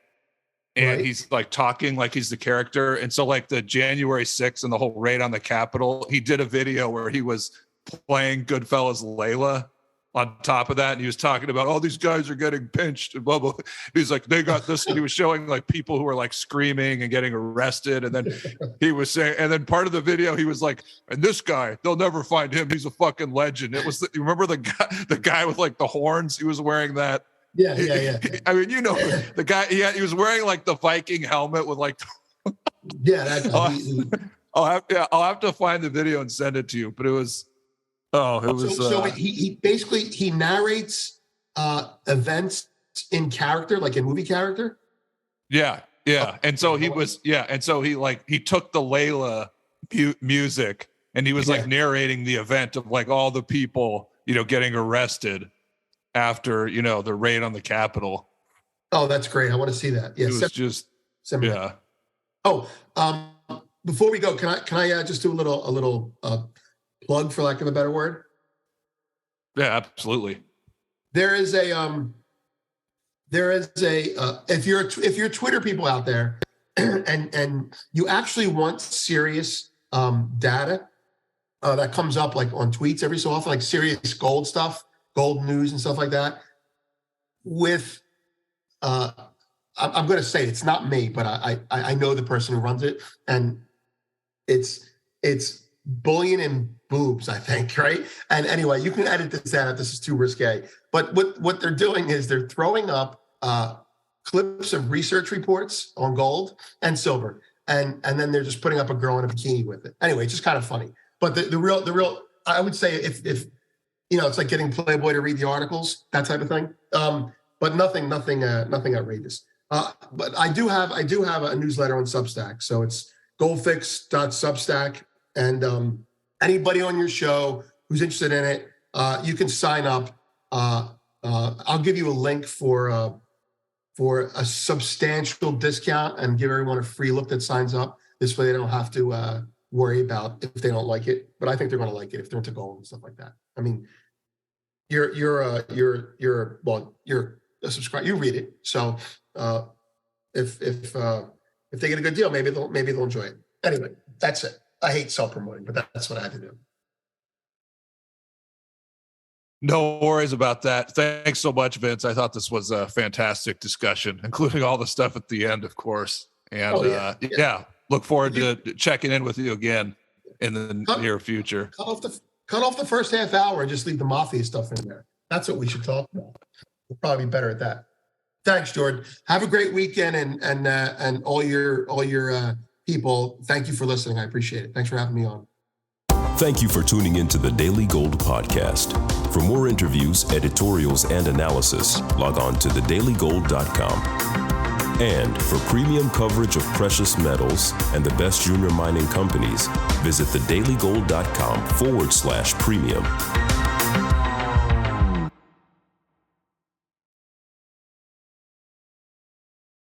and he's like talking like he's the character. And so like the January 6th and the whole raid on the Capitol, he did a video where he was playing Goodfellas Layla on top of that, and he was talking about all these guys are getting pinched and blah blah. He's like, they got this, and he was showing like people who were like screaming and getting arrested, and then he was saying, and then part of the video he was like, and this guy, they'll never find him, he's a fucking legend. It was you remember the guy with like the horns? He was wearing that. Yeah. I mean, the guy. He was wearing like the Viking helmet with like. I'll have to find the video and send it to you. But it was. So he basically narrates events in character, like in movie character. Yeah. And so he was. Yeah. And so he took the Layla music, and he was like narrating the event of like all the people getting arrested after the raid on the Capitol. Oh, that's great! I want to see that. Yeah, it was just yeah. Oh, before we go, can I just do a little plug, for lack of a better word? Yeah, absolutely. There is a if you're Twitter people out there, and you actually want serious data that comes up like on tweets every so often, like serious gold stuff. Gold news and stuff like that. With, I'm going to say it's not me, but I know the person who runs it, and it's bullion and boobs, I think, right? And anyway, you can edit this out if this is too risque. But what they're doing is they're throwing up clips of research reports on gold and silver, and then they're just putting up a girl in a bikini with it. Anyway, it's just kind of funny. But the real, I would say if it's like getting Playboy to read the articles, that type of thing. But nothing outrageous. But I do have a newsletter on Substack. So it's goldfix.substack, and anybody on your show who's interested in it, you can sign up. I'll give you a link for a substantial discount and give everyone a free look that signs up. This way they don't have to worry about if they don't like it. But I think they're going to like it if they're into gold and stuff like that. I mean, you're a subscriber. You read it. So if they get a good deal, maybe they'll enjoy it. Anyway, that's it. I hate self-promoting, but that's what I had to do. No worries about that. Thanks so much, Vince. I thought this was a fantastic discussion, including all the stuff at the end, of course. And look forward to checking in with you again in the near future. Cut off the first half hour and just leave the mafia stuff in there. That's what we should talk about. We'll probably be better at that. Thanks, Jordan. Have a great weekend, and all your people. Thank you for listening. I appreciate it. Thanks for having me on. Thank you for tuning into the Daily Gold Podcast. For more interviews, editorials, and analysis, log on to TheDailyGold.com. And for premium coverage of precious metals and the best junior mining companies, visit TheDailyGold.com/premium.